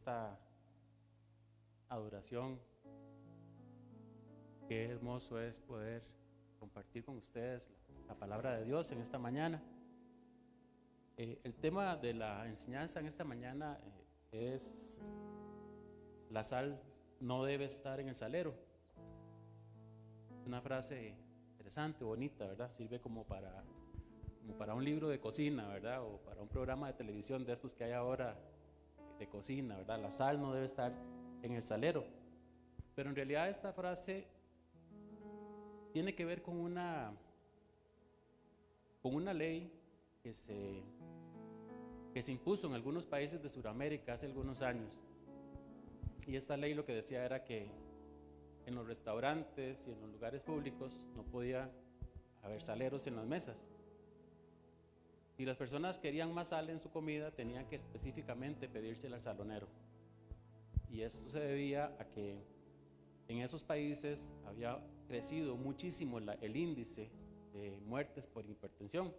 esta adoración. Qué hermoso es poder compartir con ustedes la palabra de Dios en esta mañana. El tema de la enseñanza en esta mañana es: la sal no debe estar en el salero. Una frase interesante, bonita, ¿verdad? Sirve como para un libro de cocina, ¿verdad? O para un programa de televisión de estos que hay ahora de cocina, ¿verdad? La sal no debe estar en el salero. Pero en realidad esta frase tiene que ver con una ley que se impuso en algunos países de Sudamérica hace algunos años. Y esta ley lo que decía era que en los restaurantes y en los lugares públicos no podía haber saleros en las mesas. Si las personas querían más sal en su comida, tenían que específicamente pedírsela al salonero. Y esto se debía a que en esos países había crecido muchísimo el índice de muertes por hipertensión.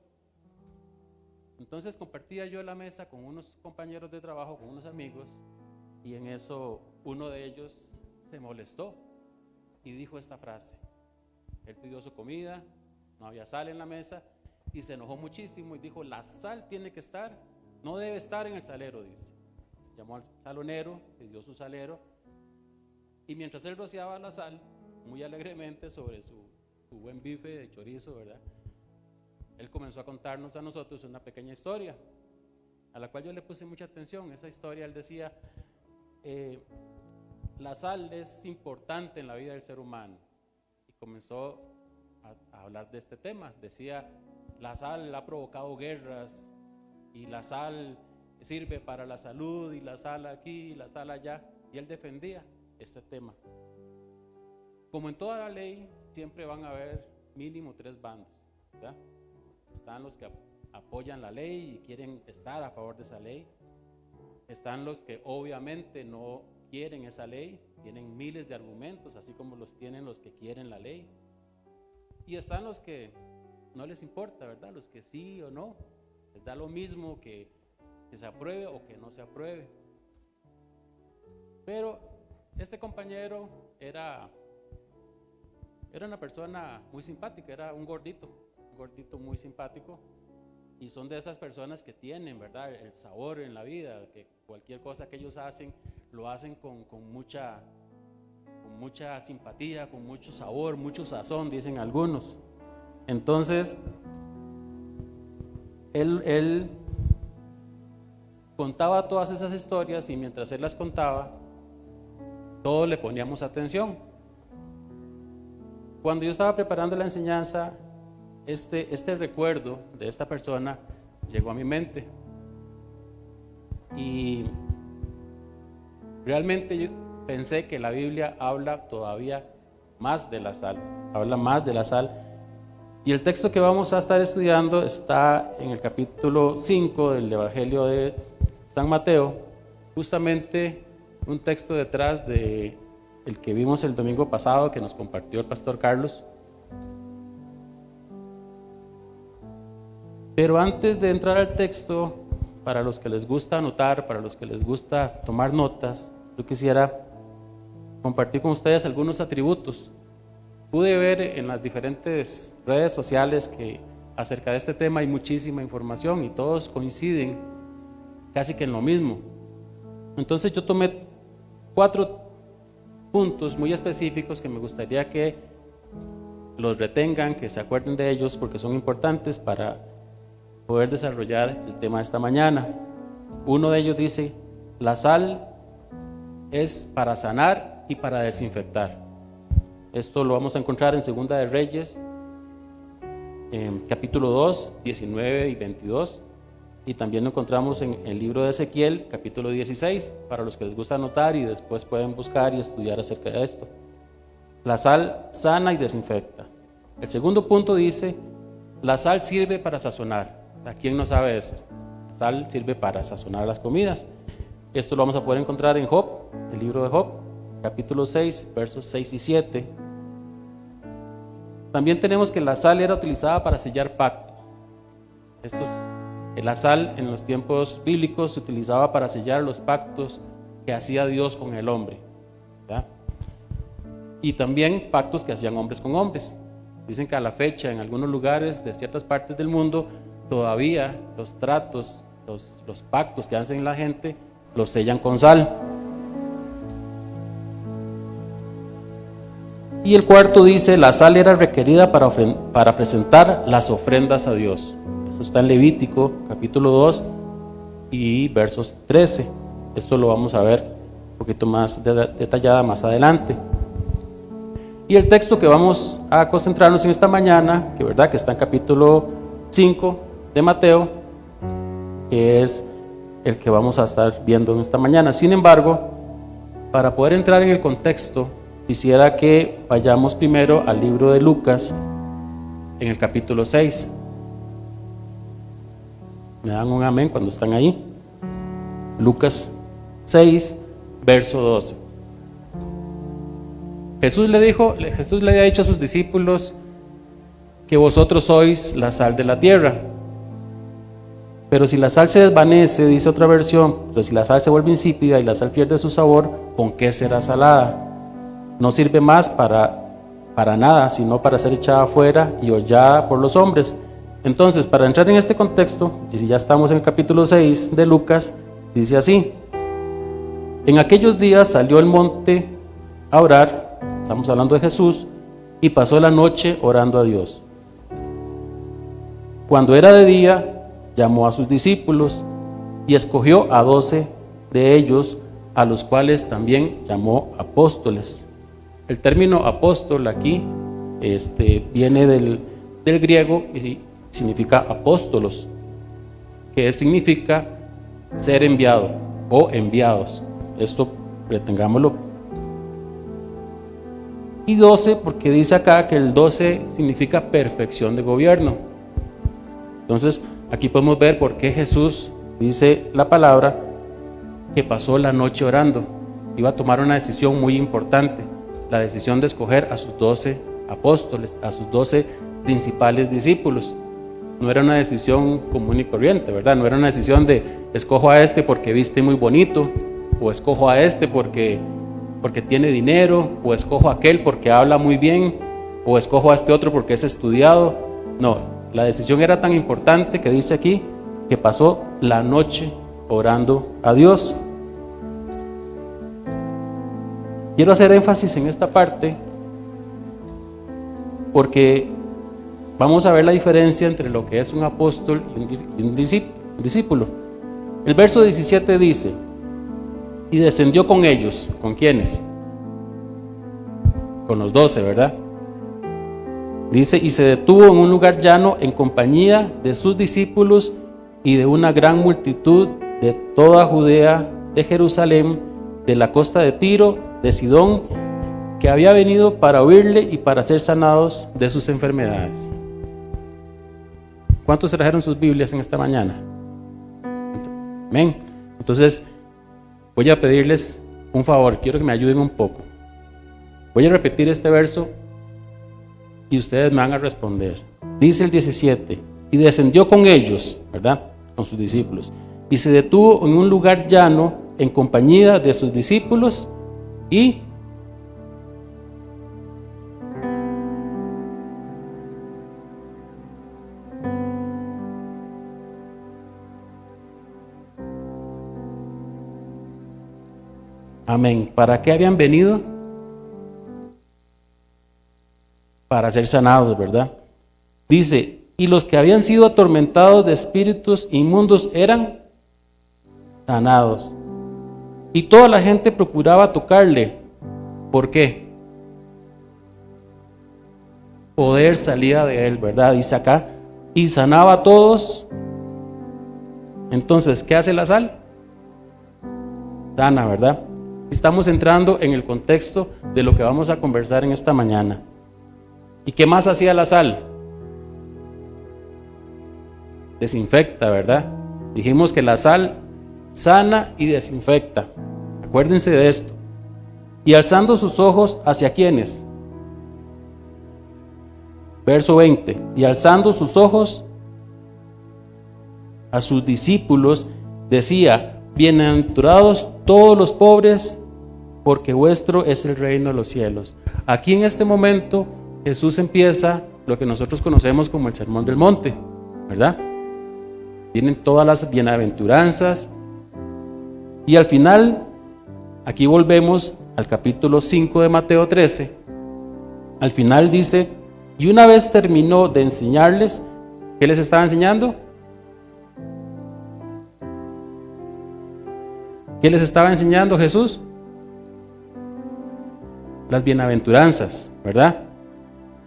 Entonces compartía yo la mesa con unos compañeros de trabajo, con unos amigos, y en eso uno de ellos se molestó y dijo esta frase. Él pidió su comida, no había sal en la mesa y se enojó muchísimo y dijo: la sal tiene que estar, no debe estar en el salero, dice. Llamó al salonero, pidió su salero, y mientras él rociaba la sal muy alegremente sobre su buen bife de chorizo, ¿verdad?, él comenzó a contarnos a nosotros una pequeña historia a la cual yo le puse mucha atención. Esa historia, él decía: la sal es importante en la vida del ser humano, y comenzó a hablar de este tema. Decía: la sal ha provocado guerras, y la sal sirve para la salud, y la sal aquí, y la sal allá, y él defendía este tema. Como en toda la ley, siempre van a haber mínimo 3 bandos, ¿verdad? Están los que apoyan la ley y quieren estar a favor de esa ley. Están los que obviamente no quieren esa ley, tienen miles de argumentos, así como los tienen los que quieren la ley. Y están los que no les importa, ¿verdad? Los que sí o no, les da lo mismo que se apruebe o que no se apruebe. Pero este compañero era una persona muy simpática, era un gordito muy simpático, y son de esas personas que tienen, ¿verdad?, el sabor en la vida, que cualquier cosa que ellos hacen, lo hacen con mucha simpatía, con mucho sabor, mucho sazón, dicen algunos. Entonces, él contaba todas esas historias, y mientras él las contaba, todos le poníamos atención. Cuando yo estaba preparando la enseñanza, este recuerdo de esta persona llegó a mi mente, y realmente yo pensé que la Biblia habla todavía más de la sal, y el texto que vamos a estar estudiando está en el capítulo 5 del Evangelio de San Mateo, justamente un texto detrás de el que vimos el domingo pasado, que nos compartió el pastor Carlos. Pero antes de entrar al texto, para los que les gusta anotar, para los que les gusta tomar notas, yo quisiera compartir con ustedes algunos atributos. Pude ver en las diferentes redes sociales que acerca de este tema hay muchísima información y todos coinciden casi que en lo mismo. Entonces yo tomé 4 puntos muy específicos que me gustaría que los retengan, que se acuerden de ellos, porque son importantes para poder desarrollar el tema de esta mañana. Uno de ellos dice: la sal es para sanar y para desinfectar. Esto lo vamos a encontrar en Segunda de Reyes, en capítulo 2, 19 y 22, y también lo encontramos en el libro de Ezequiel, capítulo 16, para los que les gusta anotar y después pueden buscar y estudiar acerca de esto. La sal sana y desinfecta. El segundo punto dice: la sal sirve para sazonar. ¿A quién no sabe esto? La sal sirve para sazonar las comidas. Esto lo vamos a poder encontrar en Job, el libro de Job, capítulo 6, versos 6 y 7. También tenemos que la sal era utilizada para sellar pactos. La sal en los tiempos bíblicos se utilizaba para sellar los pactos que hacía Dios con el hombre, ¿verdad? Y también pactos que hacían hombres con hombres. Dicen que a la fecha en algunos lugares de ciertas partes del mundo todavía los tratos, los pactos que hacen la gente los sellan con sal. Y el cuarto dice, la sal era requerida para presentar las ofrendas a Dios. Esto está en Levítico capítulo 2 y versos 13. Esto lo vamos a ver un poquito más detallada más adelante. Y el texto que vamos a concentrarnos en esta mañana, que está en capítulo 5 de Mateo, que es el que vamos a estar viendo en esta mañana. Sin embargo, para poder entrar en el contexto, quisiera que vayamos primero al libro de Lucas, en el capítulo 6. ¿Me dan un amén cuando están ahí? Lucas 6, verso 12. Jesús le había dicho a sus discípulos que vosotros sois la sal de la tierra. Pero si la sal se desvanece, dice otra versión, pero si la sal se vuelve insípida y la sal pierde su sabor, ¿con qué será salada? No sirve más para nada, sino para ser echada afuera y hollada por los hombres. Entonces, para entrar en este contexto, y si ya estamos en el capítulo 6 de Lucas, dice así: en aquellos días salió al monte a orar, estamos hablando de Jesús, y pasó la noche orando a Dios. Cuando era de día, llamó a sus discípulos y escogió a 12 de ellos, a los cuales también llamó apóstoles. El término apóstol aquí viene del griego y significa apóstolos, que significa ser enviado o enviados. Esto retengámoslo. Y 12 porque dice acá que el 12 significa perfección de gobierno. Entonces aquí podemos ver por qué Jesús dice la palabra que pasó la noche orando. Iba a tomar una decisión muy importante, la decisión de escoger a sus 12 apóstoles, a sus 12 principales discípulos. No era una decisión común y corriente, ¿verdad? No era una decisión de escojo a este porque viste muy bonito, o escojo a este porque tiene dinero, o escojo a aquel porque habla muy bien, o escojo a este otro porque es estudiado. No, la decisión era tan importante que dice aquí que pasó la noche orando a Dios. Quiero hacer énfasis en esta parte porque vamos a ver la diferencia entre lo que es un apóstol y un discípulo. El verso 17 dice: y descendió con ellos. ¿Con quiénes? Con los 12, ¿verdad? Dice, y se detuvo en un lugar llano en compañía de sus discípulos y de una gran multitud de toda Judea, de Jerusalén, de la costa de Tiro, de Sidón, que había venido para oírle y para ser sanados de sus enfermedades. ¿Cuántos trajeron sus Biblias en esta mañana? Amén. Entonces, voy a pedirles un favor, quiero que me ayuden un poco. Voy a repetir este verso y ustedes me van a responder. Dice el 17, y descendió con ellos, ¿verdad? Con sus discípulos, y se detuvo en un lugar llano en compañía de sus discípulos y amén. ¿Para qué habían venido? Para ser sanados, ¿verdad? Dice, y los que habían sido atormentados de espíritus inmundos eran sanados. Y toda la gente procuraba tocarle. ¿Por qué? Poder salía de él, ¿verdad? Dice acá, y sanaba a todos. Entonces, ¿qué hace la sal? Sana, ¿verdad? Estamos entrando en el contexto de lo que vamos a conversar en esta mañana. ¿Y qué más hacía la sal? Desinfecta, ¿verdad? Dijimos que la sal sana y desinfecta. Acuérdense de esto. Y alzando sus ojos, ¿hacia quiénes? Verso 20. Y alzando sus ojos a sus discípulos, decía: bienaventurados todos los pobres, porque vuestro es el reino de los cielos. Aquí en este momento Jesús empieza lo que nosotros conocemos como el Sermón del Monte, ¿verdad? Vienen todas las bienaventuranzas y al final, aquí volvemos al capítulo 5 de Mateo 13. Al final dice, y una vez terminó de enseñarles, ¿qué les estaba enseñando? ¿Qué les estaba enseñando Jesús? Las bienaventuranzas, ¿verdad?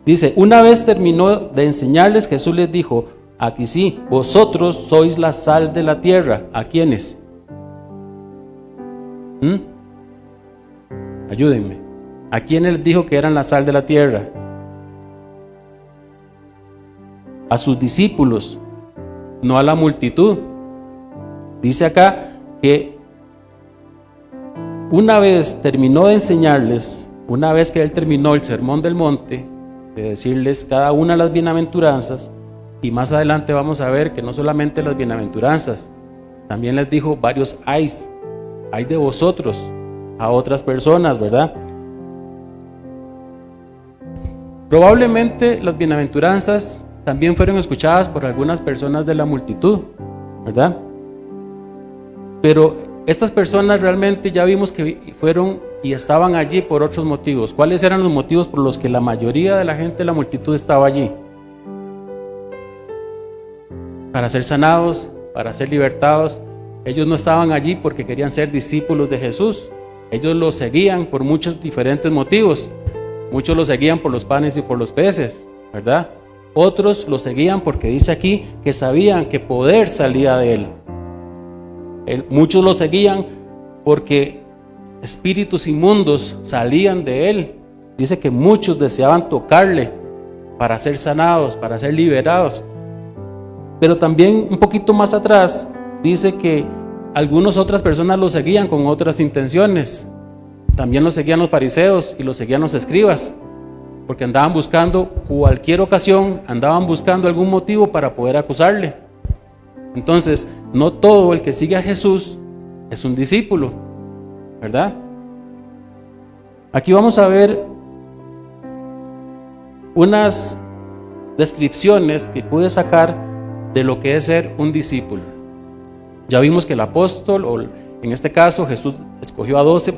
Dice, una vez terminó de enseñarles, Jesús les dijo, aquí sí, vosotros sois la sal de la tierra. ¿A quiénes? Ayúdenme. ¿A quiénes les dijo que eran la sal de la tierra? A sus discípulos, no a la multitud. Dice acá que una vez terminó de enseñarles, una vez que él terminó el sermón del monte, de decirles cada una de las bienaventuranzas, y más adelante vamos a ver que no solamente las bienaventuranzas, también les dijo varios ayes, ay de vosotros, a otras personas, ¿verdad? Probablemente las bienaventuranzas también fueron escuchadas por algunas personas de la multitud, ¿verdad? Pero estas personas realmente ya vimos que fueron y estaban allí por otros motivos. ¿Cuáles eran los motivos por los que la mayoría de la gente de la multitud estaba allí? Para ser sanados, para ser libertados. Ellos no estaban allí porque querían ser discípulos de Jesús. Ellos lo seguían por muchos diferentes motivos. Muchos lo seguían por los panes y por los peces, ¿verdad? Otros lo seguían porque dice aquí que sabían que poder salía de él. Muchos lo seguían porque espíritus inmundos salían de él. Dice que muchos deseaban tocarle para ser sanados, para ser liberados. Pero también un poquito más atrás dice que algunas otras personas lo seguían con otras intenciones. También lo seguían los fariseos y lo seguían los escribas, porque andaban buscando cualquier ocasión, andaban buscando algún motivo para poder acusarle. Entonces, no todo el que sigue a Jesús es un discípulo, ¿verdad? Aquí vamos a ver unas descripciones que pude sacar de lo que es ser un discípulo. Ya vimos que el apóstol, o en este caso Jesús escogió a 12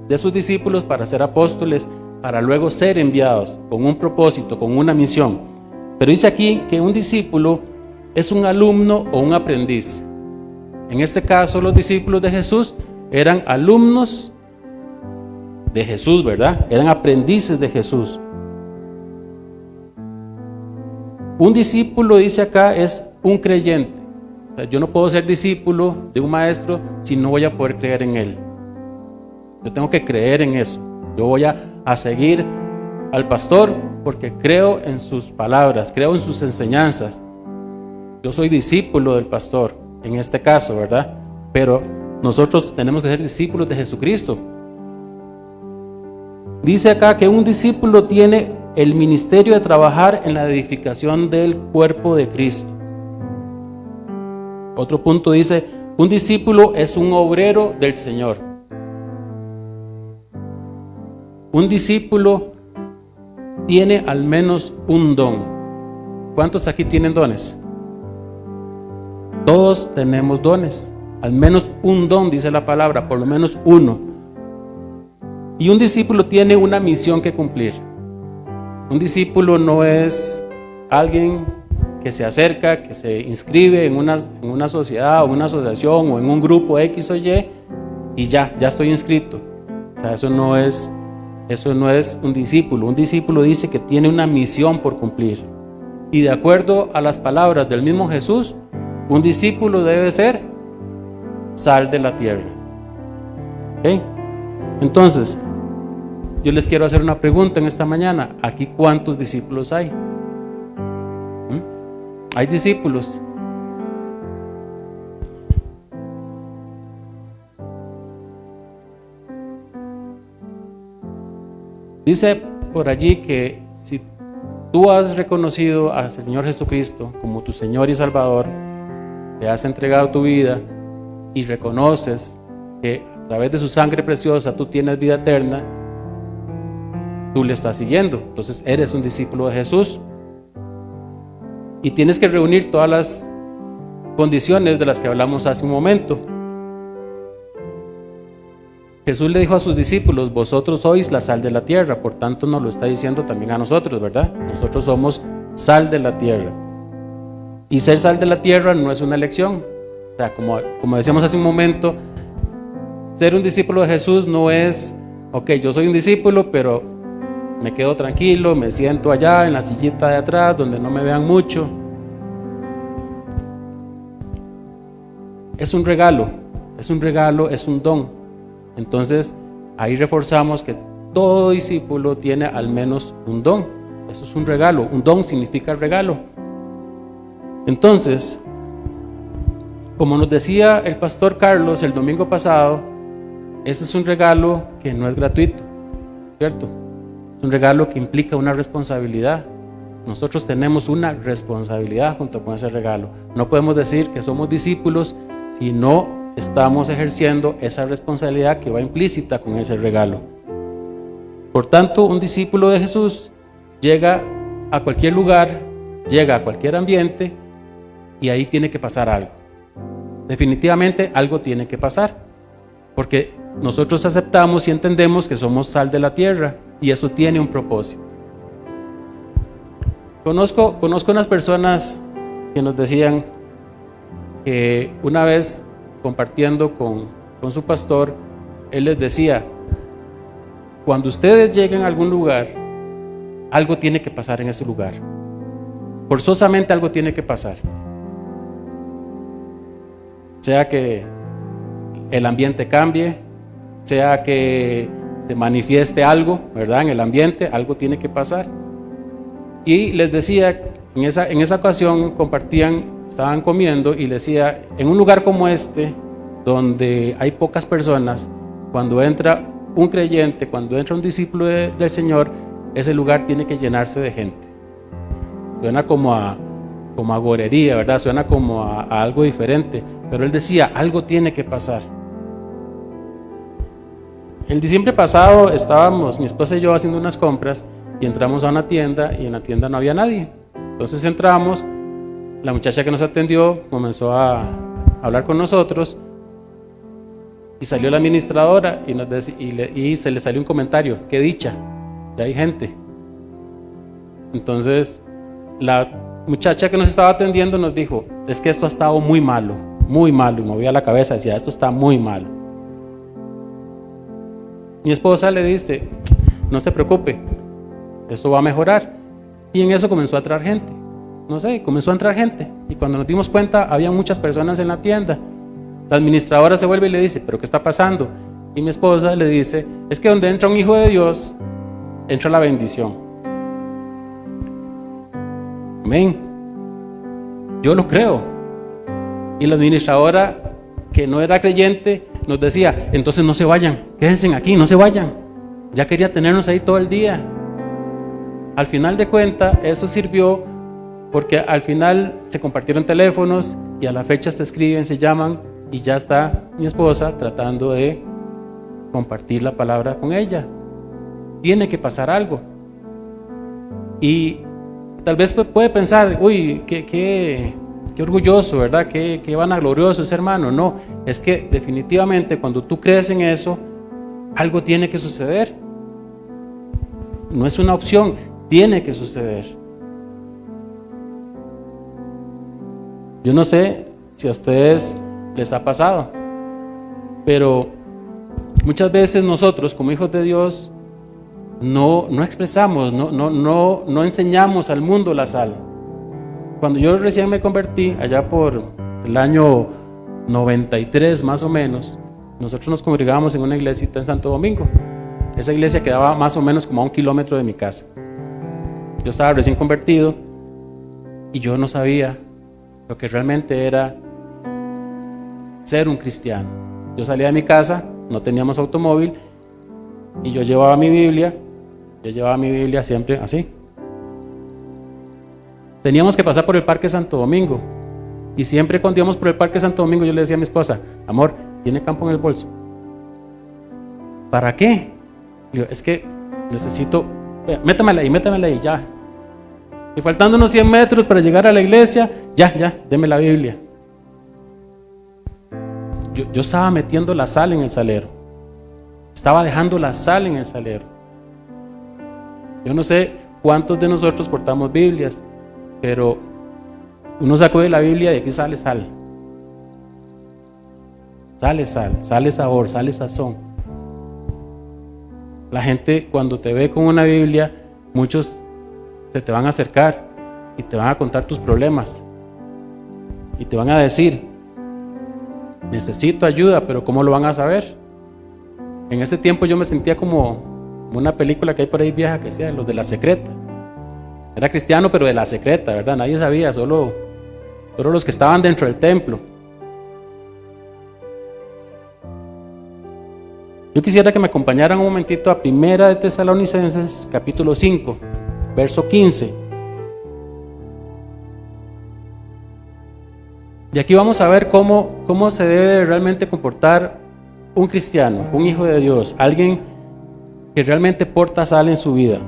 de sus discípulos para ser apóstoles, para luego ser enviados con un propósito, con una misión. Pero dice aquí que un discípulo es un alumno o un aprendiz. En este caso, los discípulos de Jesús eran alumnos de Jesús, ¿verdad? Eran aprendices de Jesús. Un discípulo, dice acá, es un creyente. O sea, yo no puedo ser discípulo de un maestro si no voy a poder creer en él. Yo tengo que creer en eso. Yo voy a seguir al pastor porque creo en sus palabras, creo en sus enseñanzas. Yo soy discípulo del pastor, en este caso, ¿verdad? Pero nosotros tenemos que ser discípulos de Jesucristo. Dice acá que un discípulo tiene el ministerio de trabajar en la edificación del cuerpo de Cristo. Otro punto dice, un discípulo es un obrero del Señor. Un discípulo tiene al menos un don. ¿Cuántos aquí tienen dones? Todos tenemos dones, al menos un don, dice la palabra, por lo menos uno. Y un discípulo tiene una misión que cumplir. Un discípulo no es alguien que se acerca, que se inscribe en una sociedad o una asociación o en un grupo X o Y y ya estoy inscrito. O sea, eso no es un discípulo. Un discípulo dice que tiene una misión por cumplir. Y de acuerdo a las palabras del mismo Jesús, un discípulo debe ser sal de la tierra. ¿Okay? Entonces, yo les quiero hacer una pregunta en esta mañana. ¿Aquí cuántos discípulos hay? ¿Hay discípulos? Dice por allí que si tú has reconocido al Señor Jesucristo como tu Señor y Salvador, le has entregado tu vida y reconoces que a través de su sangre preciosa tú tienes vida eterna, tú le estás siguiendo. Entonces eres un discípulo de Jesús. Y tienes que reunir todas las condiciones de las que hablamos hace un momento. Jesús le dijo a sus discípulos: vosotros sois la sal de la tierra. Por tanto nos lo está diciendo también a nosotros, ¿verdad? Nosotros somos sal de la tierra. Y ser sal de la tierra no es una elección. O sea, como decíamos hace un momento, ser un discípulo de Jesús no es, ok, yo soy un discípulo, pero me quedo tranquilo, me siento allá en la sillita de atrás donde no me vean mucho. Es un regalo, es un don. Entonces ahí reforzamos que todo discípulo tiene al menos un don. Eso es un regalo. Un don significa regalo. Entonces, como nos decía el pastor Carlos el domingo pasado, ese es un regalo que no es gratuito, ¿cierto? Es un regalo que implica una responsabilidad. Nosotros tenemos una responsabilidad junto con ese regalo. No podemos decir que somos discípulos si no estamos ejerciendo esa responsabilidad que va implícita con ese regalo. Por tanto, un discípulo de Jesús llega a cualquier lugar, llega a cualquier ambiente y ahí tiene que pasar algo. Definitivamente algo tiene que pasar, porque nosotros aceptamos y entendemos que somos sal de la tierra y eso tiene un propósito. Conozco unas personas que nos decían que una vez compartiendo con su pastor, él les decía: cuando ustedes lleguen a algún lugar, algo tiene que pasar en ese lugar. Forzosamente algo tiene que pasar. Sea que el ambiente cambie, sea que se manifieste algo, ¿verdad? En el ambiente, algo tiene que pasar. Y les decía, en esa ocasión compartían, estaban comiendo y les decía: en un lugar como este, donde hay pocas personas, cuando entra un creyente, cuando entra un discípulo del Señor, ese lugar tiene que llenarse de gente. Suena como a gorería, ¿verdad? Suena como a algo diferente, pero él decía: algo tiene que pasar. El diciembre pasado estábamos, mi esposa y yo, haciendo unas compras y entramos a una tienda y en la tienda no había nadie. Entonces entramos, la muchacha que nos atendió comenzó a hablar con nosotros y salió la administradora y se le salió un comentario: qué dicha, ya hay gente. Entonces la muchacha que nos estaba atendiendo nos dijo: es que esto ha estado muy malo, y movía la cabeza, decía: esto está muy malo. Mi esposa le dice: no se preocupe, esto va a mejorar. Y en eso comenzó a entrar gente. Comenzó a entrar gente. Y cuando nos dimos cuenta, había muchas personas en la tienda. La administradora se vuelve y le dice: ¿pero qué está pasando? Y mi esposa le dice: es que donde entra un hijo de Dios, entra la bendición. Amén. Yo lo creo. Y la administradora, que no era creyente, nos decía: entonces no se vayan, quédense aquí, no se vayan. Ya quería tenernos ahí todo el día. Al final de cuentas, eso sirvió porque al final se compartieron teléfonos y a la fecha se escriben, se llaman, y ya está mi esposa tratando de compartir la palabra con ella. Tiene que pasar algo. Y tal vez puede pensar: uy, qué orgulloso, ¿verdad? Qué vanaglorioso ese hermano. No, es que definitivamente cuando tú crees en eso, algo tiene que suceder. No es una opción, tiene que suceder. Yo no sé si a ustedes les ha pasado, pero muchas veces nosotros como hijos de Dios no expresamos, no enseñamos al mundo la sal. Cuando yo recién me convertí, allá por el año 93 más o menos, nosotros nos congregábamos en una iglesita en Santo Domingo. Esa iglesia quedaba más o menos como a 1 kilómetro de mi casa. Yo estaba recién convertido y yo no sabía lo que realmente era ser un cristiano. Yo salía de mi casa, no teníamos automóvil y yo llevaba mi Biblia siempre así. Teníamos que pasar por el Parque Santo Domingo Y siempre cuando íbamos por el Parque Santo Domingo, yo le decía a mi esposa, amor, ¿tiene campo en el bolso? ¿Para qué? Digo, es que necesito, métamela ahí, ya. Y faltando unos 100 metros para llegar a la iglesia, ya, deme la Biblia. Yo estaba metiendo la sal en el salero. Estaba dejando la sal en el salero. Yo no sé cuántos de nosotros portamos Biblias, pero uno sacó de la Biblia y aquí sale sal. Sale sal, sale sabor, sale sazón. La gente cuando te ve con una Biblia, muchos se te van a acercar y te van a contar tus problemas. Y te van a decir, necesito ayuda, pero ¿cómo lo van a saber? En ese tiempo yo me sentía como una película que hay por ahí vieja que decía, los de La Secreta. Era cristiano, pero de La Secreta, ¿verdad? Nadie sabía, solo los que estaban dentro del templo. Yo quisiera que me acompañaran un momentito a Primera de Tesalonicenses, capítulo 5, verso 15. Y aquí vamos a ver cómo se debe realmente comportar un cristiano, un hijo de Dios, alguien que realmente porta sal en su vida.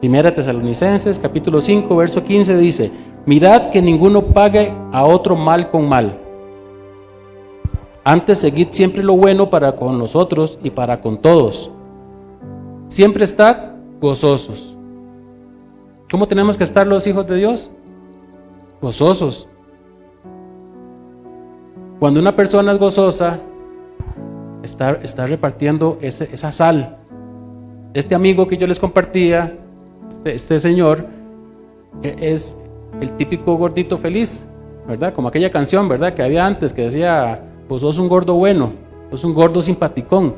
Primera Tesalonicenses, capítulo 5, verso 15 dice, mirad que ninguno pague a otro mal con mal. Antes seguid siempre lo bueno para con nosotros y para con todos. Siempre estad gozosos. ¿Cómo tenemos que estar los hijos de Dios? Gozosos. Cuando una persona es gozosa, está repartiendo esa sal. Este amigo que yo les compartía, este señor, es el típico gordito feliz, ¿verdad? Como aquella canción, ¿verdad? Que había antes que decía, pues sos un gordo bueno, sos un gordo simpaticón.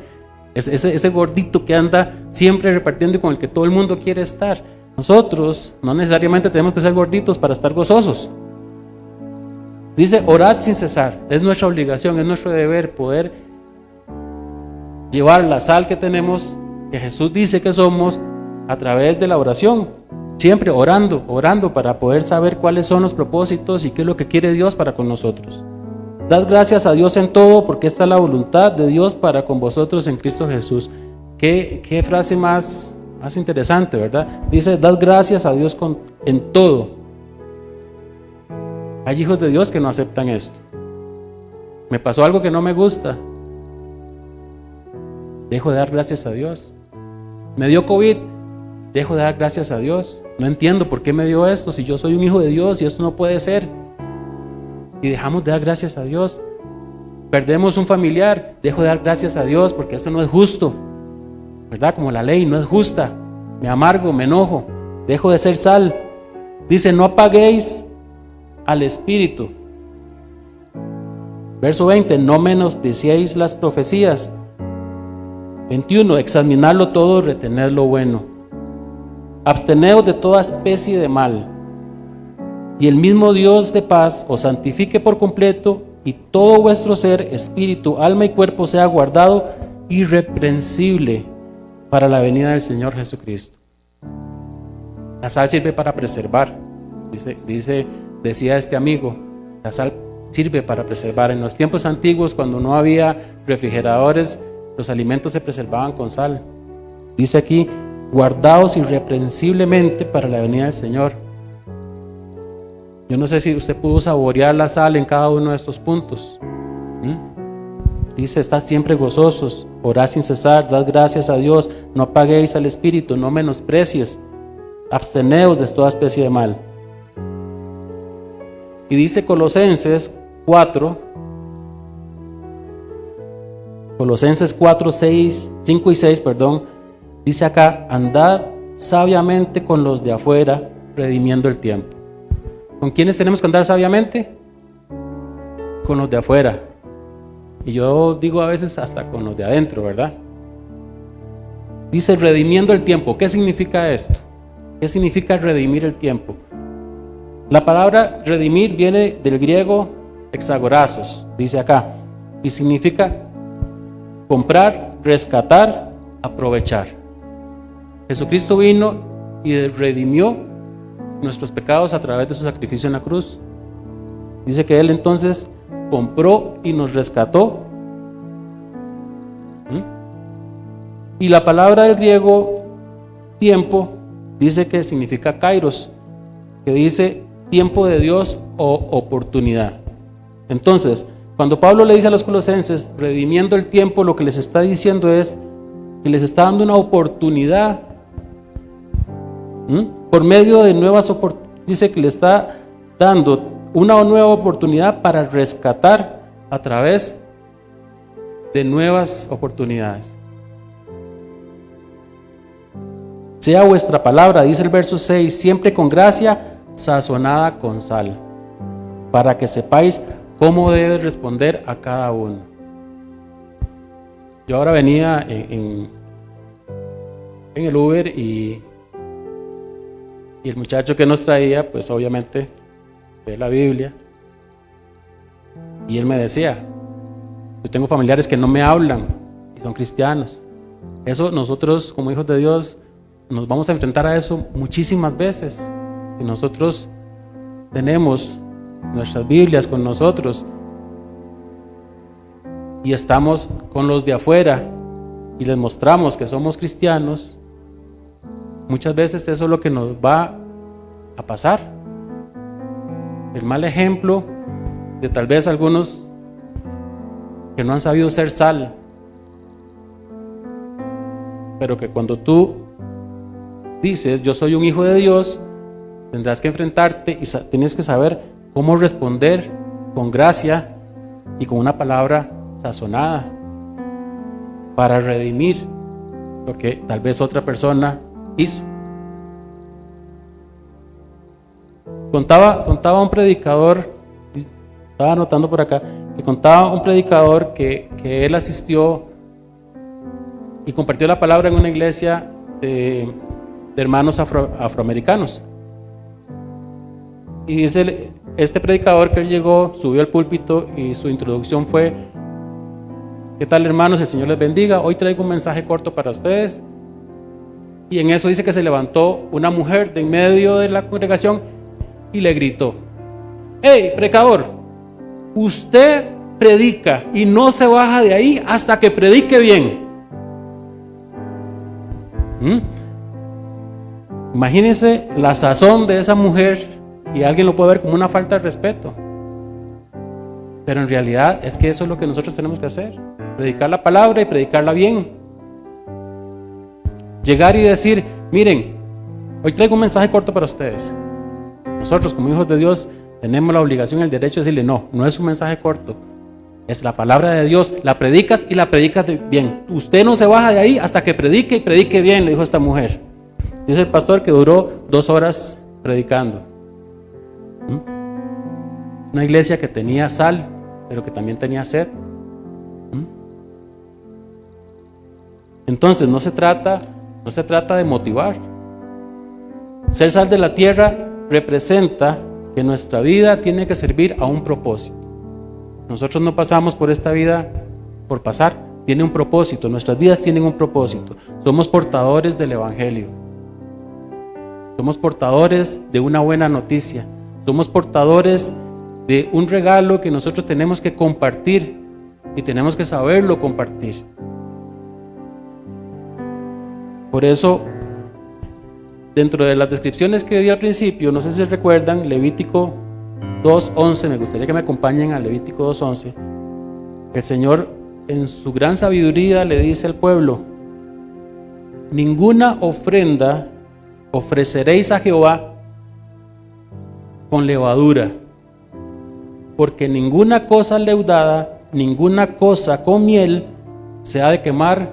Ese gordito que anda siempre repartiendo y con el que todo el mundo quiere estar. Nosotros no necesariamente tenemos que ser gorditos para estar gozosos. Dice, orad sin cesar. Es nuestra obligación, es nuestro deber poder llevar la sal que tenemos, que Jesús dice que somos, a través de la oración. Siempre orando para poder saber cuáles son los propósitos y qué es lo que quiere Dios para con nosotros. Dad gracias a Dios en todo, porque esta es la voluntad de Dios para con vosotros en Cristo Jesús. Qué frase más interesante, ¿verdad? Dice, dad gracias a Dios en todo. Hay hijos de Dios que no aceptan esto. Me pasó algo que no me gusta. Dejo de dar gracias a Dios. Me dio COVID. Dejo de dar gracias a Dios. No entiendo por qué me dio esto si yo soy un hijo de Dios y esto no puede ser. Y dejamos de dar gracias a Dios. Perdemos un familiar. Dejo de dar gracias a Dios porque eso no es justo, ¿verdad? Como la ley no es justa. Me amargo, me enojo. Dejo de ser sal. Dice, no apaguéis al Espíritu. Verso 20, no menospreciéis las profecías. 21, examinadlo todo, retened lo bueno. Absteneos de toda especie de mal. Y el mismo Dios de paz os santifique por completo, y todo vuestro ser, espíritu, alma y cuerpo sea guardado irreprensible para la venida del Señor Jesucristo. La sal sirve para preservar. Decía este amigo, la sal sirve para preservar. En los tiempos antiguos, cuando no había refrigeradores, los alimentos se preservaban con sal. Dice aquí, guardaos irreprensiblemente para la venida del Señor. Yo no sé si usted pudo saborear la sal en cada uno de estos puntos. Dice, estad siempre gozosos, orad sin cesar, dad gracias a Dios, no apaguéis al Espíritu, no menosprecies, absteneos de toda especie de mal. Y dice Colosenses 4, 5 y 6, dice acá, andad sabiamente con los de afuera, redimiendo el tiempo. ¿Con quiénes tenemos que andar sabiamente? Con los de afuera. Y yo digo a veces hasta con los de adentro, ¿verdad? Dice redimiendo el tiempo. ¿Qué significa esto? ¿Qué significa redimir el tiempo? La palabra redimir viene del griego exagorazos, dice acá, y significa comprar, rescatar, aprovechar. Jesucristo vino y redimió nuestros pecados a través de su sacrificio en la cruz. Dice que Él entonces compró y nos rescató. Y la palabra del griego tiempo dice que significa kairos, que dice tiempo de Dios o oportunidad. Entonces, cuando Pablo le dice a los colosenses, redimiendo el tiempo, lo que les está diciendo es que les está dando una oportunidad. Por medio de nuevas oportunidades, dice que le está dando una nueva oportunidad para rescatar a través de nuevas oportunidades. Sea vuestra palabra, dice el verso 6, siempre con gracia, sazonada con sal, para que sepáis cómo debes responder a cada uno. Yo ahora venía en el Uber y el muchacho que nos traía, pues obviamente ve la Biblia, y él me decía, yo tengo familiares que no me hablan y son cristianos. Eso nosotros como hijos de Dios nos vamos a enfrentar a eso muchísimas veces. Si nosotros tenemos nuestras Biblias con nosotros y estamos con los de afuera y les mostramos que somos cristianos, muchas veces eso es lo que nos va a pasar. El mal ejemplo de tal vez algunos que no han sabido ser sal, pero que cuando tú dices yo soy un hijo de Dios, tendrás que enfrentarte y tienes que saber cómo responder con gracia y con una palabra sazonada para redimir lo que tal vez otra persona hizo. Contaba un predicador, estaba anotando por acá, que contaba un predicador que él asistió y compartió la palabra en una iglesia de hermanos afroamericanos. Y dice este predicador que él llegó, subió al púlpito y su introducción fue: ¿qué tal, hermanos? El Señor les bendiga. Hoy traigo un mensaje corto para ustedes. Y en eso dice que se levantó una mujer de en medio de la congregación y le gritó: ¡Hey, predicador! Usted predica y no se baja de ahí hasta que predique bien. Imagínense la sazón de esa mujer, y alguien lo puede ver como una falta de respeto, pero en realidad es que eso es lo que nosotros tenemos que hacer: predicar la palabra y predicarla bien. Llegar y decir: miren, hoy traigo un mensaje corto para ustedes. Nosotros como hijos de Dios tenemos la obligación y el derecho de decirle: no es un mensaje corto, es la palabra de Dios, la predicas y la predicas bien. Usted no se baja de ahí hasta que predique y predique bien, le dijo esta mujer. Dice el pastor que duró 2 horas predicando. Una iglesia que tenía sal, pero que también tenía sed. Entonces no se trata de motivar. Ser sal de la tierra representa que nuestra vida tiene que servir a un propósito. Nosotros no pasamos por esta vida por pasar, tiene un propósito, nuestras vidas tienen un propósito. Somos portadores del evangelio, somos portadores de una buena noticia, somos portadores de un regalo que nosotros tenemos que compartir y tenemos que saberlo compartir. Por eso, dentro de las descripciones que di al principio, no sé si recuerdan, Levítico 2:11, me gustaría que me acompañen a Levítico 2:11. El Señor en su gran sabiduría le dice al pueblo: ninguna ofrenda ofreceréis a Jehová con levadura, porque ninguna cosa leudada, ninguna cosa con miel se ha de quemar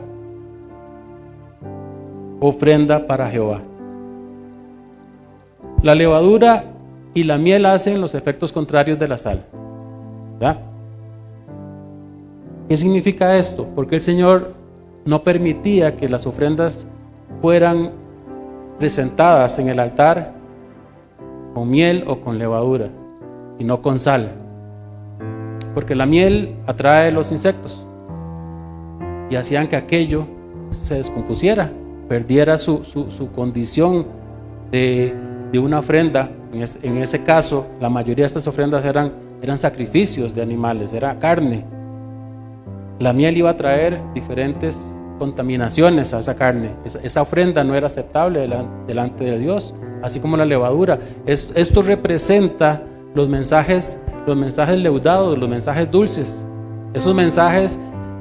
ofrenda para Jehová. La levadura y la miel hacen los efectos contrarios de la sal, ¿verdad? ¿Qué significa esto? Porque el Señor no permitía que las ofrendas fueran presentadas en el altar con miel o con levadura, sino con sal, porque la miel atrae los insectos y hacían que aquello se descompusiera, perdiera su condición de de una ofrenda. En ese caso, la mayoría de estas ofrendas eran sacrificios de animales, era carne. La miel iba a traer diferentes contaminaciones a esa carne. Esa ofrenda no era aceptable delante de Dios, así como la levadura. Esto representa los mensajes leudados, los mensajes dulces. Esos mensajes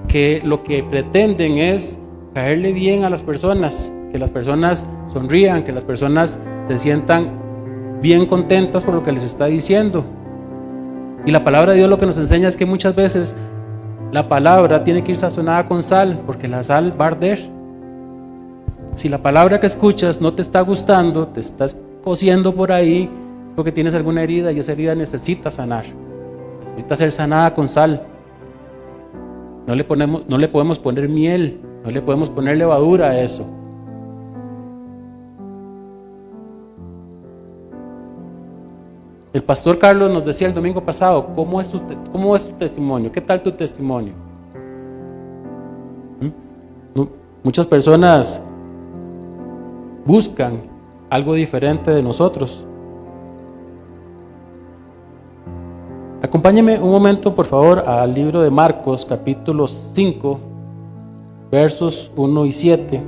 que lo que pretenden es caerle bien a las personas, que las personas sonrían, que las personas se sientan bien contentas por lo que les está diciendo. Y la palabra de Dios lo que nos enseña es que muchas veces la palabra tiene que ir sazonada con sal, porque la sal va a arder. Si la palabra que escuchas no te está gustando, te estás cosiendo por ahí, porque tienes alguna herida y esa herida necesita sanar, necesita ser sanada con sal. No le podemos poner miel, no le podemos poner levadura a eso. El pastor Carlos nos decía el domingo pasado, ¿cómo es tu testimonio? ¿Qué tal tu testimonio? Muchas personas buscan algo diferente de nosotros. Acompáñeme un momento, por favor, al libro de Marcos, capítulo 5, versos 1 al 7.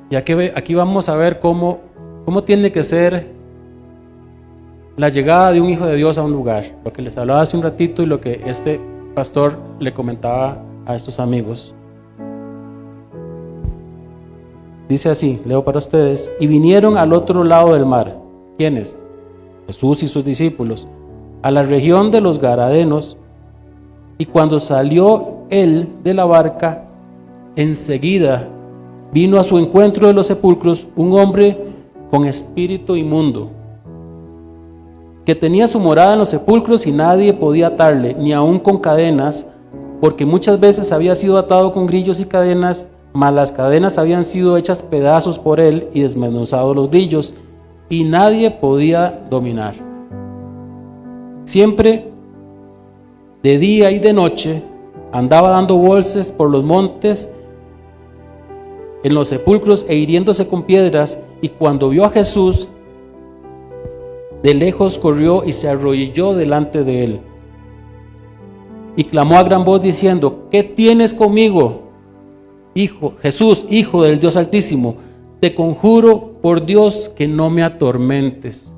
Y aquí vamos a ver cómo tiene que ser la llegada de un hijo de Dios a un lugar. Lo que les hablaba hace un ratito y lo que este pastor le comentaba a estos amigos. Dice así, leo para ustedes: y vinieron al otro lado del mar. ¿Quiénes? Jesús y sus discípulos, a la región de los Gadarenos, y cuando salió él de la barca, enseguida vino a su encuentro de los sepulcros un hombre con espíritu inmundo, que tenía su morada en los sepulcros y nadie podía atarle, ni aun con cadenas, porque muchas veces había sido atado con grillos y cadenas, mas las cadenas habían sido hechas pedazos por él y desmenuzados los grillos, y nadie podía dominar. Siempre, de día y de noche, andaba dando bolsas por los montes, en los sepulcros e hiriéndose con piedras, y cuando vio a Jesús, de lejos corrió y se arrodilló delante de él, y clamó a gran voz diciendo: ¿qué tienes conmigo, Jesús, Hijo del Dios Altísimo? Te conjuro por Dios que no me atormentes.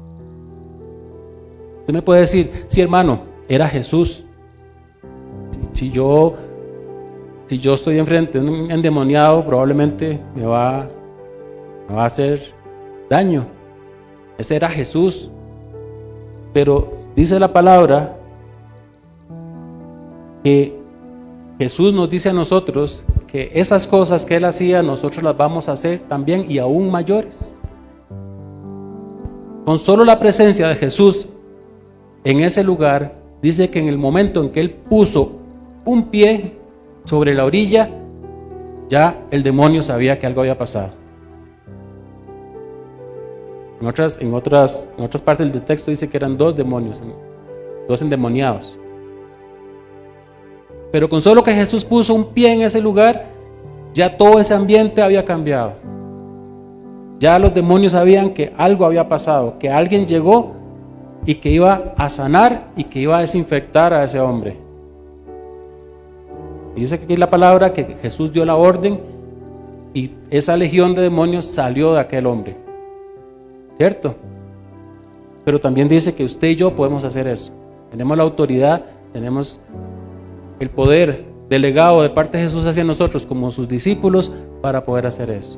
Usted me puede decir: sí, hermano, era Jesús. Si yo estoy enfrente de un endemoniado, probablemente me va a hacer daño. Ese era Jesús. Pero dice la palabra que Jesús nos dice a nosotros que esas cosas que Él hacía, nosotros las vamos a hacer también, y aún mayores. Con solo la presencia de Jesús en ese lugar, dice que en el momento en que Él puso un pie sobre la orilla, ya el demonio sabía que algo había pasado. En otras partes del texto dice que eran 2 demonios, 2 endemoniados. Pero con solo que Jesús puso un pie en ese lugar, ya todo ese ambiente había cambiado. Ya los demonios sabían que algo había pasado, que alguien llegó y que iba a sanar y que iba a desinfectar a ese hombre. Y dice aquí la palabra que Jesús dio la orden y esa legión de demonios salió de aquel hombre. ¿Cierto? Pero también dice que usted y yo podemos hacer eso. Tenemos la autoridad, tenemos el poder delegado de parte de Jesús hacia nosotros como sus discípulos para poder hacer eso.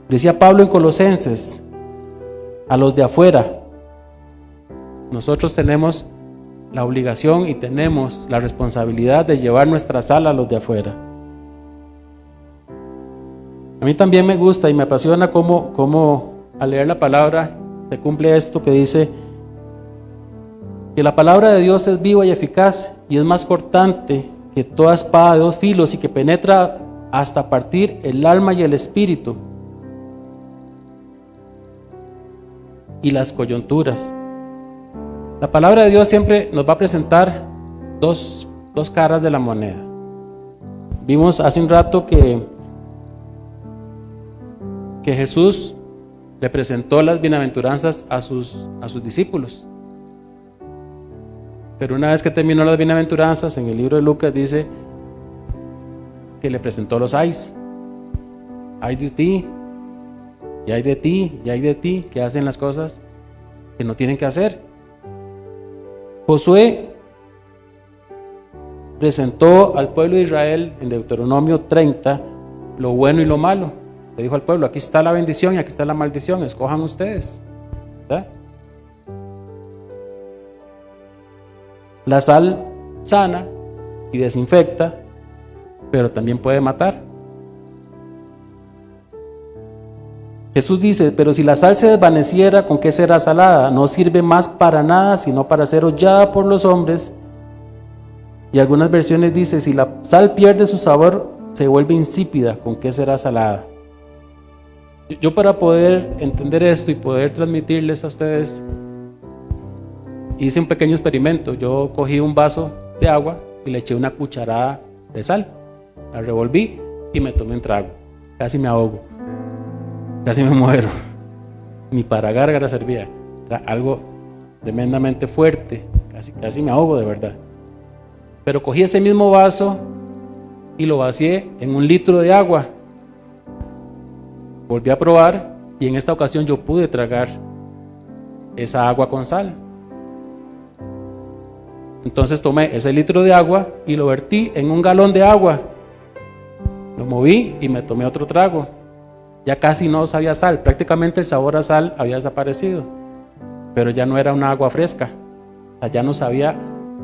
Decía Pablo en Colosenses, a los de afuera, nosotros tenemos la obligación y tenemos la responsabilidad de llevar nuestra sal a los de afuera. A mí también me gusta y me apasiona cómo al leer la palabra se cumple esto que dice que la palabra de Dios es viva y eficaz y es más cortante que toda espada de 2 filos y que penetra hasta partir el alma y el espíritu y las coyunturas. La palabra de Dios siempre nos va a presentar dos caras de la moneda, Vimos hace un rato que Jesús le presentó las bienaventuranzas a sus discípulos. Pero una vez que terminó las bienaventuranzas, en el libro de Lucas dice que le presentó los ayes. Ay de ti, y ay de ti, y ay de ti, que hacen las cosas que no tienen que hacer. Josué presentó al pueblo de Israel en Deuteronomio 30 lo bueno y lo malo. Le dijo al pueblo: aquí está la bendición y aquí está la maldición, escojan ustedes. ¿Verdad? La sal sana y desinfecta, pero también puede matar. Jesús dice: pero si la sal se desvaneciera, ¿con qué será salada? No sirve más para nada, sino para ser hollada por los hombres. Y algunas versiones dice: si la sal pierde su sabor, se vuelve insípida, ¿con qué será salada? Yo, para poder entender esto y poder transmitirles a ustedes, hice un pequeño experimento. Yo cogí un vaso de agua y le eché una cucharada de sal, la revolví y me tomé un trago. Casi me ahogo, casi me muero. Ni para gárgara servía. Era algo tremendamente fuerte, casi me ahogo de verdad. Pero cogí ese mismo vaso y lo vacié en 1 litro de agua. Volví a probar y en esta ocasión yo pude tragar esa agua con sal. Entonces tomé ese litro de agua y lo vertí en 1 galón de agua. Lo moví y me tomé otro trago. Ya casi no sabía sal, prácticamente el sabor a sal había desaparecido. Pero ya no era una agua fresca. O sea, ya no sabía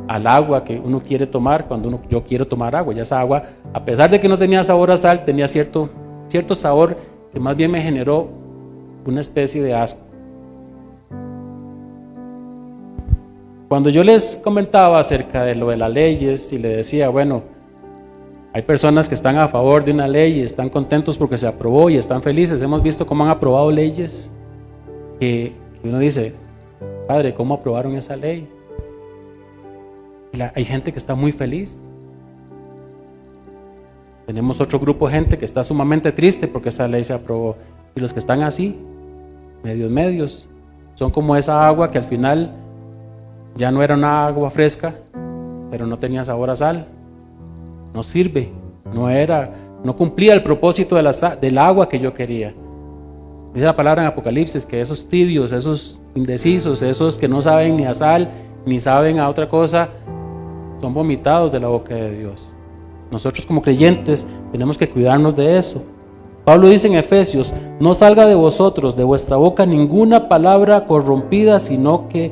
al agua que uno quiere tomar cuando yo quiero tomar agua. Ya esa agua, a pesar de que no tenía sabor a sal, tenía cierto sabor que más bien me generó una especie de asco. Cuando yo les comentaba acerca de lo de las leyes y le decía, bueno, hay personas que están a favor de una ley y están contentos porque se aprobó y están felices. Hemos visto cómo han aprobado leyes que uno dice: Padre, ¿cómo aprobaron esa ley? Y hay gente que está muy feliz. Tenemos otro grupo de gente que está sumamente triste porque esa ley se aprobó. Y los que están así, medios, son como esa agua que al final ya no era una agua fresca, pero no tenía sabor a sal. No sirve, no cumplía el propósito del agua que yo quería. Dice la palabra en Apocalipsis que esos tibios, esos indecisos, esos que no saben ni a sal, ni saben a otra cosa, son vomitados de la boca de Dios. Nosotros como creyentes tenemos que cuidarnos de eso. Pablo dice en Efesios: no salga de vosotros, de vuestra boca, ninguna palabra corrompida, sino que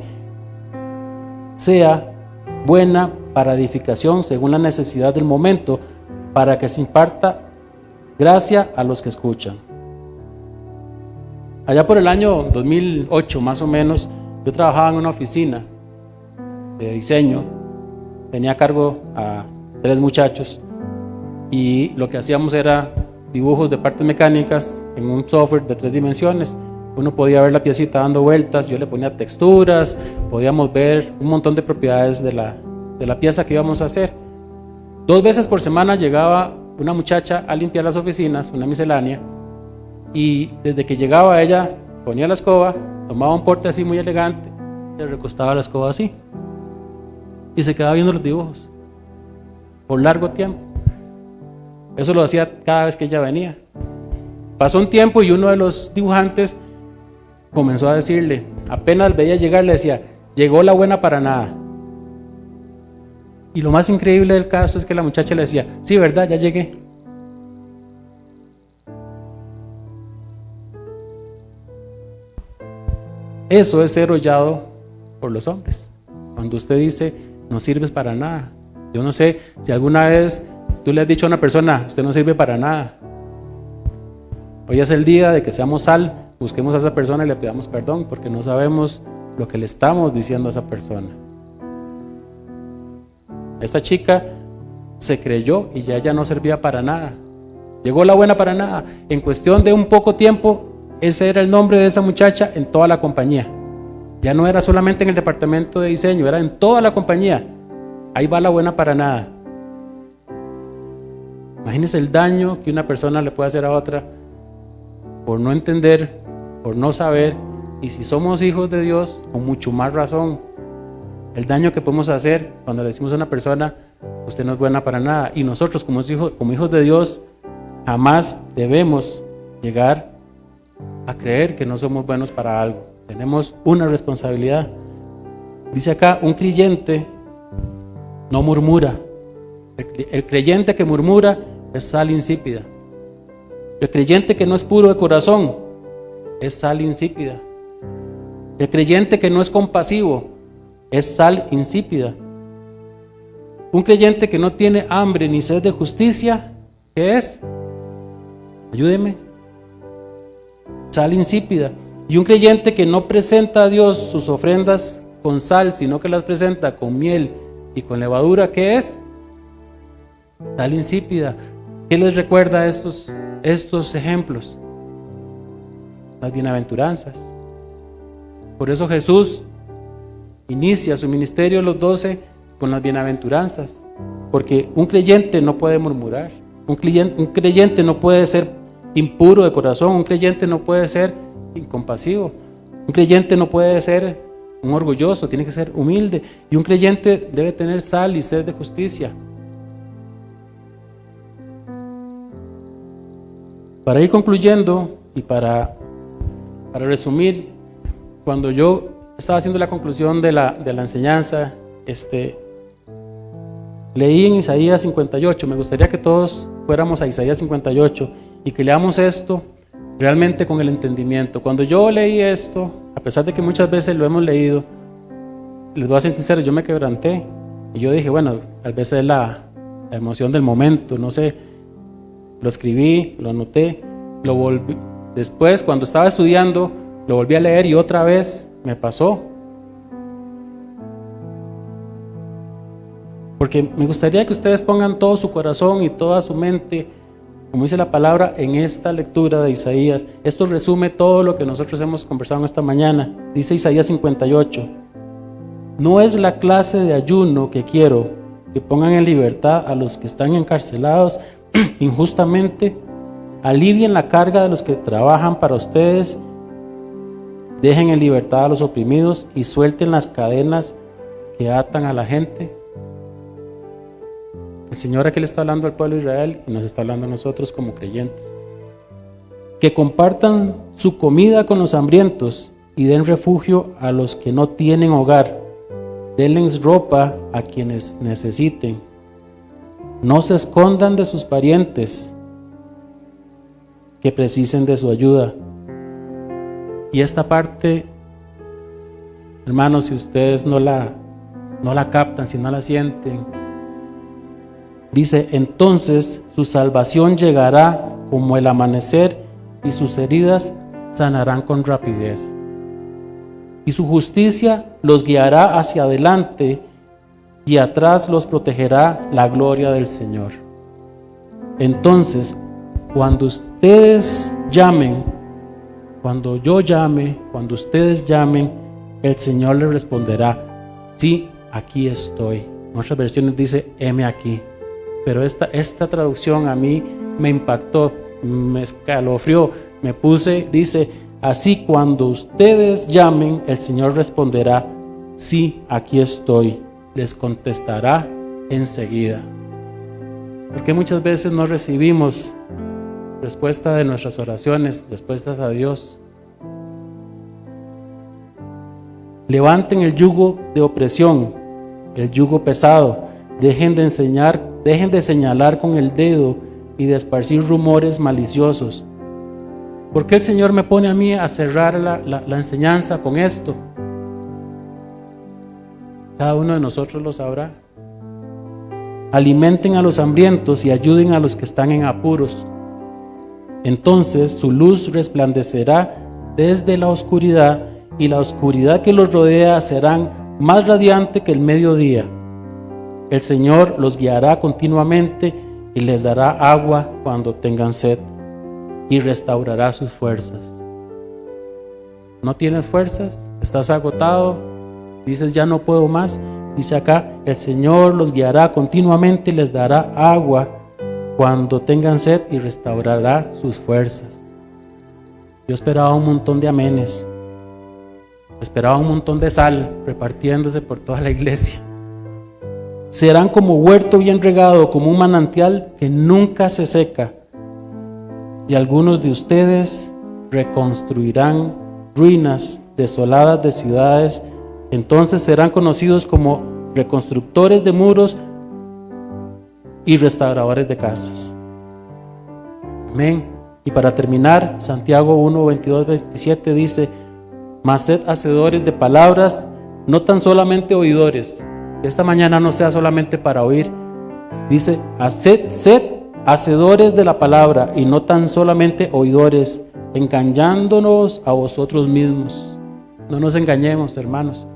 sea buena para edificación según la necesidad del momento, para que se imparta gracia a los que escuchan. Allá por el año 2008 más o menos, yo trabajaba en una oficina de diseño, tenía a cargo a 3 muchachos y lo que hacíamos era dibujos de partes mecánicas en un software de 3 dimensiones. Uno podía ver la piecita dando vueltas, yo le ponía texturas, podíamos ver un montón de propiedades de la pieza que íbamos a hacer. 2 veces por semana llegaba una muchacha a limpiar las oficinas, una miscelánea, y desde que llegaba ella ponía la escoba, tomaba un porte así muy elegante, le recostaba la escoba así y se quedaba viendo los dibujos por largo tiempo. Eso lo hacía cada vez que ella venía. Pasó un tiempo y uno de los dibujantes comenzó a decirle, apenas veía llegar, le decía: llegó la buena para nada. Y lo más increíble del caso es que la muchacha le decía: sí, verdad, ya llegué. Eso es ser hollado por los hombres. Cuando usted dice: no sirves para nada. Yo no sé si alguna vez tú le has dicho a una persona: usted no sirve para nada. Hoy es el día de que seamos sal. Busquemos a esa persona y le pidamos perdón, porque no sabemos lo que le estamos diciendo a esa persona. Esta chica se creyó y ya ella no servía para nada. Llegó la buena para nada. En cuestión de un poco tiempo, ese era el nombre de esa muchacha en toda la compañía. Ya no era solamente en el departamento de diseño, era en toda la compañía. Ahí va la buena para nada. Imagínense el daño que una persona le puede hacer a otra por no entender, por no saber. Y si somos hijos de Dios, con mucho más razón, el daño que podemos hacer cuando le decimos a una persona, usted no es buena para nada. Y nosotros como hijos de Dios, jamás debemos llegar a creer que no somos buenos para algo. Tenemos una responsabilidad. Dice acá, un creyente no murmura. El creyente que murmura es sal insípida. El creyente que no es puro de corazón es sal insípida. El creyente que no es compasivo es sal insípida. Un creyente que no tiene hambre ni sed de justicia, ¿qué es? Ayúdeme. Sal insípida. Y un creyente que no presenta a Dios sus ofrendas con sal, sino que las presenta con miel y con levadura, ¿qué es? Sal insípida. ¿Qué les recuerda estos ejemplos? Las bienaventuranzas. Por eso Jesús inicia su ministerio a los 12 con las bienaventuranzas, porque un creyente no puede murmurar, un creyente no puede ser impuro de corazón, un creyente no puede ser incompasivo, un creyente no puede ser un orgulloso, tiene que ser humilde, y un creyente debe tener sal y sed de justicia. Para ir concluyendo y para resumir, cuando yo estaba haciendo la conclusión de la enseñanza, leí en Isaías 58, me gustaría que todos fuéramos a Isaías 58 y que leamos esto realmente con el entendimiento. Cuando yo leí esto, a pesar de que muchas veces lo hemos leído, les voy a ser sincero, yo me quebranté y yo dije, bueno, tal vez es la emoción del momento, no sé. Lo escribí, lo anoté, lo volví. Después, cuando estaba estudiando, lo volví a leer y otra vez me pasó. Porque me gustaría que ustedes pongan todo su corazón y toda su mente, como dice la palabra, en esta lectura de Isaías. Esto resume todo lo que nosotros hemos conversado en esta mañana. Dice Isaías 58. No es la clase de ayuno que quiero, que pongan en libertad a los que están encarcelados injustamente, alivien la carga de los que trabajan para ustedes, dejen en libertad a los oprimidos y suelten las cadenas que atan a la gente. El Señor aquí le está hablando al pueblo de Israel y nos está hablando a nosotros como creyentes. Que compartan su comida con los hambrientos y den refugio a los que no tienen hogar. Denles ropa a quienes necesiten. No se escondan de sus parientes que precisen de su ayuda. Y esta parte, hermanos, si ustedes no la captan, si no la sienten, dice, entonces su salvación llegará como el amanecer y sus heridas sanarán con rapidez. Y su justicia los guiará hacia adelante y atrás los protegerá la gloria del Señor. Entonces, cuando ustedes llamen, cuando yo llame, cuando ustedes llamen, el Señor les responderá, sí, aquí estoy. En otras versiones dice, heme aquí. Pero esta traducción a mí me impactó, me escalofrió, dice, así cuando ustedes llamen, el Señor responderá, sí, aquí estoy. Les contestará enseguida. Porque muchas veces no recibimos respuesta de nuestras oraciones, respuestas a Dios. Levanten el yugo de opresión, el yugo pesado. Dejen de señalar con el dedo y de esparcir rumores maliciosos. ¿Por qué el Señor me pone a mí a cerrar la enseñanza con esto? Cada uno de nosotros lo sabrá. Alimenten a los hambrientos y ayuden a los que están en apuros. Entonces su luz resplandecerá desde la oscuridad y la oscuridad que los rodea serán más radiante que el mediodía. El Señor los guiará continuamente y les dará agua cuando tengan sed y restaurará sus fuerzas. ¿No tienes fuerzas? ¿Estás agotado? Dices, ya no puedo más. Dice acá, el Señor los guiará continuamente y les dará agua cuando tengan sed y restaurará sus fuerzas. Yo esperaba un montón de amenes, esperaba un montón de sal repartiéndose por toda la iglesia. Serán como huerto bien regado, como un manantial que nunca se seca. Y algunos de ustedes reconstruirán ruinas desoladas de ciudades. Entonces serán conocidos como reconstructores de muros y restauradores de casas. Amén. Y para terminar, Santiago 1, 22, 27 dice: mas sed hacedores de palabras, no tan solamente oidores. Esta mañana no sea solamente para oír. Dice: sed hacedores de la palabra y no tan solamente oidores, engañándonos a vosotros mismos. No nos engañemos, hermanos.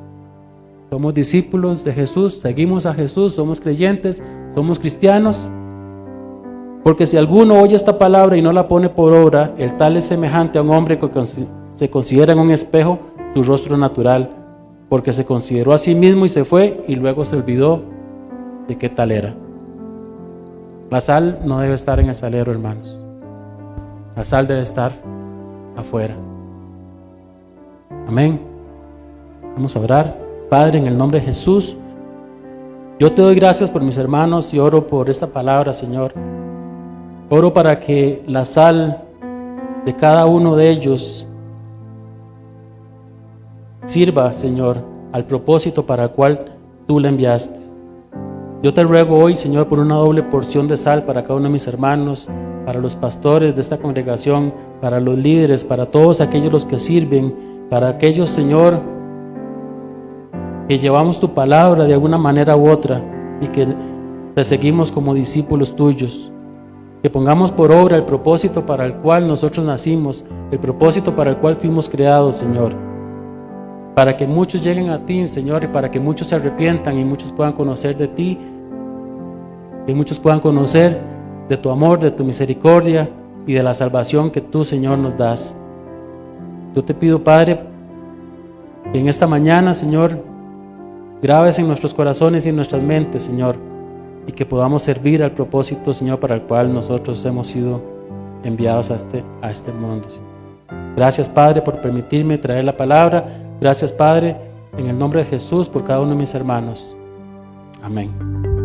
Somos discípulos de Jesús, seguimos a Jesús, somos creyentes, somos cristianos. Porque si alguno oye esta palabra y no la pone por obra, el tal es semejante a un hombre que se considera en un espejo su rostro natural, porque se consideró a sí mismo y se fue y luego se olvidó de qué tal era. La sal no debe estar en el salero, hermanos. La sal debe estar afuera. Amén. Vamos a orar. Padre, en el nombre de Jesús, yo te doy gracias por mis hermanos y oro por esta palabra, Señor. Oro para que la sal de cada uno de ellos sirva, Señor, al propósito para el cual tú la enviaste. Yo te ruego hoy, Señor, por una doble porción de sal para cada uno de mis hermanos, para los pastores de esta congregación, para los líderes, para todos aquellos los que sirven, para aquellos, Señor, que llevamos tu palabra de alguna manera u otra y que te seguimos como discípulos tuyos. Que pongamos por obra el propósito para el cual nosotros nacimos, el propósito para el cual fuimos creados, Señor. Para que muchos lleguen a ti, Señor, y para que muchos se arrepientan y muchos puedan conocer de ti, y muchos puedan conocer de tu amor, de tu misericordia y de la salvación que tú, Señor, nos das. Yo te pido, Padre, que en esta mañana, Señor, grabes en nuestros corazones y en nuestras mentes, Señor, y que podamos servir al propósito, Señor, para el cual nosotros hemos sido enviados a este mundo. Gracias, Padre, por permitirme traer la palabra. Gracias, Padre, en el nombre de Jesús, por cada uno de mis hermanos. Amén.